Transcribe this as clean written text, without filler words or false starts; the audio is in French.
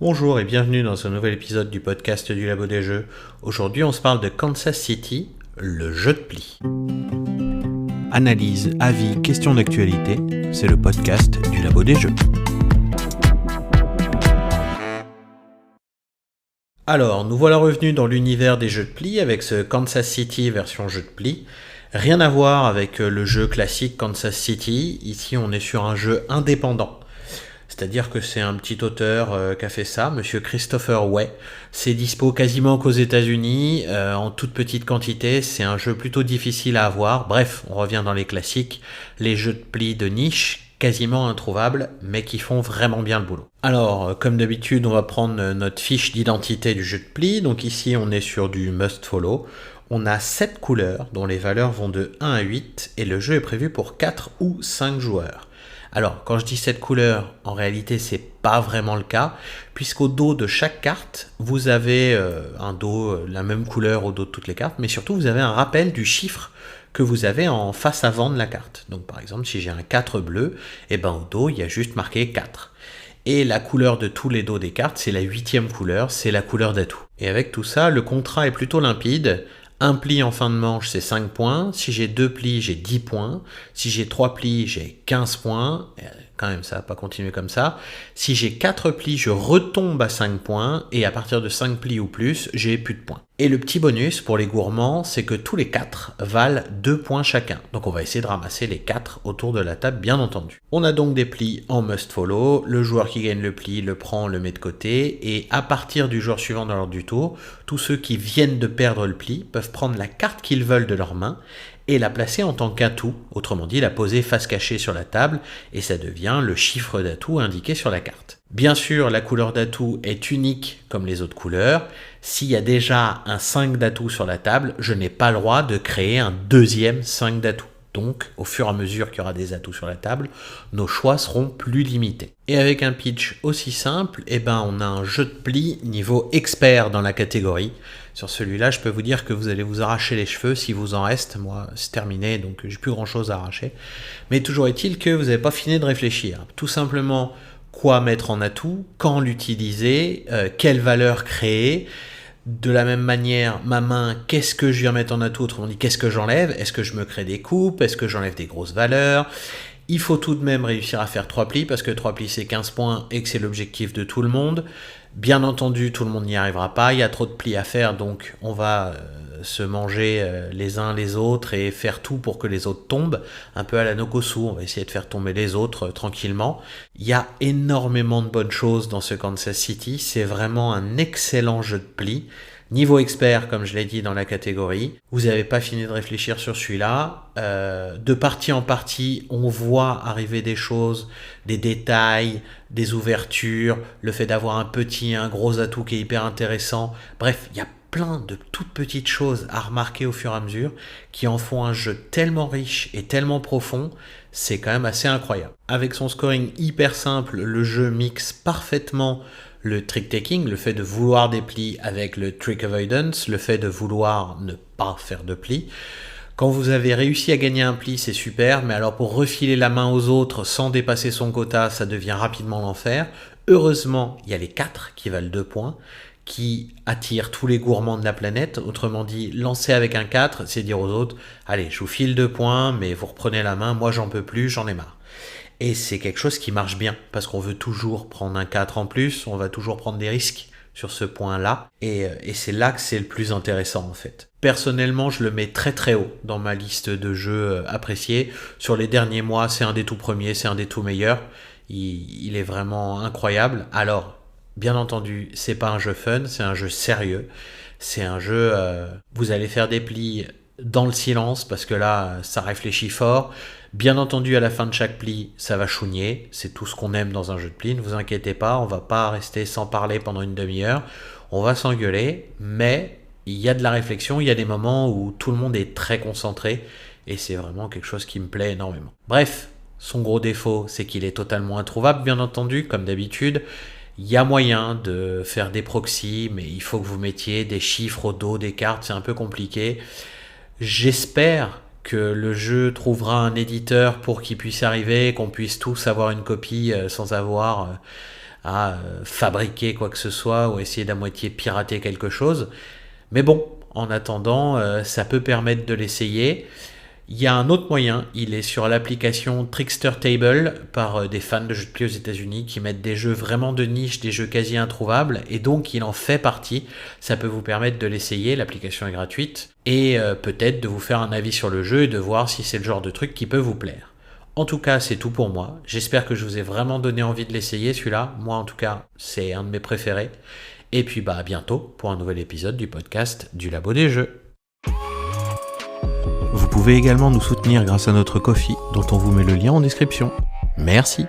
Bonjour et bienvenue dans ce nouvel épisode du podcast du Labo des Jeux. Aujourd'hui, on se parle de Kansas City, le jeu de pli. Analyse, avis, questions d'actualité, c'est le podcast du Labo des Jeux. Alors, nous voilà revenus dans l'univers des jeux de pli avec ce Kansas City version jeu de pli. Rien à voir avec le jeu classique Kansas City, ici on est sur un jeu indépendant. C'est-à-dire que c'est un petit auteur qui a fait ça, Monsieur Christopher Way. C'est dispo quasiment qu'aux États-Unis, en toute petite quantité. C'est un jeu plutôt difficile à avoir. Bref, on revient dans les classiques, les jeux de pli de niche, quasiment introuvables, mais qui font vraiment bien le boulot. Alors, comme d'habitude, on va prendre notre fiche d'identité du jeu de pli. Donc ici, on est sur du must follow. On a 7 couleurs, dont les valeurs vont de 1 à 8, et le jeu est prévu pour 4 ou 5 joueurs. Alors, quand je dis 7 couleurs, en réalité, c'est pas vraiment le cas, puisqu'au dos de chaque carte, vous avez un dos, la même couleur au dos de toutes les cartes, mais surtout, vous avez un rappel du chiffre que vous avez en face avant de la carte. Donc, par exemple, si j'ai un 4 bleu, et ben au dos, il y a juste marqué 4. Et la couleur de tous les dos des cartes, c'est la 8e couleur, c'est la couleur d'atout. Et avec tout ça, le contrat est plutôt limpide. Un pli en fin de manche, c'est 5 points. Si j'ai 2 plis, j'ai 10 points. Si j'ai 3 plis, j'ai 15 points. Quand même, ça va pas continuer comme ça. Si j'ai 4 plis, je retombe à 5 points. Et à partir de 5 plis ou plus, j'ai plus de points. Et le petit bonus pour les gourmands, c'est que tous les 4 valent 2 points chacun. Donc on va essayer de ramasser les 4 autour de la table, bien entendu. On a donc des plis en must follow. Le joueur qui gagne le pli le prend, le met de côté. Et à partir du joueur suivant dans l'ordre du tour, tous ceux qui viennent de perdre le pli peuvent prendre la carte qu'ils veulent de leurs mains et la placer en tant qu'atout, autrement dit la poser face cachée sur la table, et ça devient le chiffre d'atout indiqué sur la carte. Bien sûr, la couleur d'atout est unique comme les autres couleurs. S'il y a déjà un 5 d'atout sur la table, je n'ai pas le droit de créer un deuxième 5 d'atout. Donc, au fur et à mesure qu'il y aura des atouts sur la table, nos choix seront plus limités. Et avec un pitch aussi simple, on a un jeu de pli niveau expert dans la catégorie. Sur celui-là, je peux vous dire que vous allez vous arracher les cheveux s'il vous en reste. Moi, c'est terminé, donc j'ai plus grand-chose à arracher. Mais toujours est-il que vous n'avez pas fini de réfléchir. Tout simplement, quoi mettre en atout, quand l'utiliser, quelle valeur créer. De la même manière, ma main, qu'est-ce que je viens mettre en atout? Autrement dit, qu'est-ce que j'enlève? Est-ce que je me crée des coupes? Est-ce que j'enlève des grosses valeurs? Il faut tout de même réussir à faire 3 plis, parce que 3 plis c'est 15 points et que c'est l'objectif de tout le monde. Bien entendu, tout le monde n'y arrivera pas, il y a trop de plis à faire, donc on va se manger les uns les autres et faire tout pour que les autres tombent, un peu à la Nokosu, on va essayer de faire tomber les autres tranquillement. Il y a énormément de bonnes choses dans ce Kansas City, c'est vraiment un excellent jeu de plis. Niveau expert, comme je l'ai dit dans la catégorie, vous n'avez pas fini de réfléchir sur celui-là. De partie en partie, on voit arriver des choses, des détails, des ouvertures, le fait d'avoir un petit, un gros atout qui est hyper intéressant. Bref, il y a plein de toutes petites choses à remarquer au fur et à mesure qui en font un jeu tellement riche et tellement profond, c'est quand même assez incroyable. Avec son scoring hyper simple, le jeu mixe parfaitement le trick-taking, le fait de vouloir des plis avec le trick avoidance, le fait de vouloir ne pas faire de plis. Quand vous avez réussi à gagner un pli, c'est super, mais alors pour refiler la main aux autres sans dépasser son quota, ça devient rapidement l'enfer. Heureusement, il y a les 4 qui valent 2 points, qui attirent tous les gourmands de la planète. Autrement dit, lancer avec un 4, c'est dire aux autres, allez, je vous file 2 points, mais vous reprenez la main, moi j'en peux plus, j'en ai marre. Et c'est quelque chose qui marche bien, parce qu'on veut toujours prendre un 4 en plus, on va toujours prendre des risques sur ce point-là, et c'est là que c'est le plus intéressant en fait. Personnellement, je le mets très très haut dans ma liste de jeux appréciés. Sur les derniers mois, c'est un des tout premiers, c'est un des tout meilleurs. Il est vraiment incroyable. Alors, bien entendu, c'est pas un jeu fun, c'est un jeu sérieux. C'est un jeu, vous allez faire des plis dans le silence, parce que là, ça réfléchit fort. Bien entendu, à la fin de chaque pli, ça va chougner. C'est tout ce qu'on aime dans un jeu de pli. Ne vous inquiétez pas, on va pas rester sans parler pendant une demi-heure. On va s'engueuler, mais il y a de la réflexion. Il y a des moments où tout le monde est très concentré. Et c'est vraiment quelque chose qui me plaît énormément. Bref, son gros défaut, c'est qu'il est totalement introuvable, bien entendu, comme d'habitude. Il y a moyen de faire des proxys, mais il faut que vous mettiez des chiffres au dos des cartes. C'est un peu compliqué. J'espère que le jeu trouvera un éditeur pour qu'il puisse arriver, qu'on puisse tous avoir une copie sans avoir fabriquer quoi que ce soit ou essayer d'à moitié pirater quelque chose. Mais bon, en attendant, ça peut permettre de l'essayer. Il y a un autre moyen, il est sur l'application Trickster Table par des fans de jeux de pli aux États-Unis qui mettent des jeux vraiment de niche, des jeux quasi introuvables, et donc il en fait partie. Ça peut vous permettre de l'essayer, l'application est gratuite, et peut-être de vous faire un avis sur le jeu et de voir si c'est le genre de truc qui peut vous plaire. En tout cas, c'est tout pour moi. J'espère que je vous ai vraiment donné envie de l'essayer celui-là. Moi, en tout cas, c'est un de mes préférés. Et puis, à bientôt pour un nouvel épisode du podcast du Labo des Jeux. Vous pouvez également nous soutenir grâce à notre Ko-fi, dont on vous met le lien en description. Merci.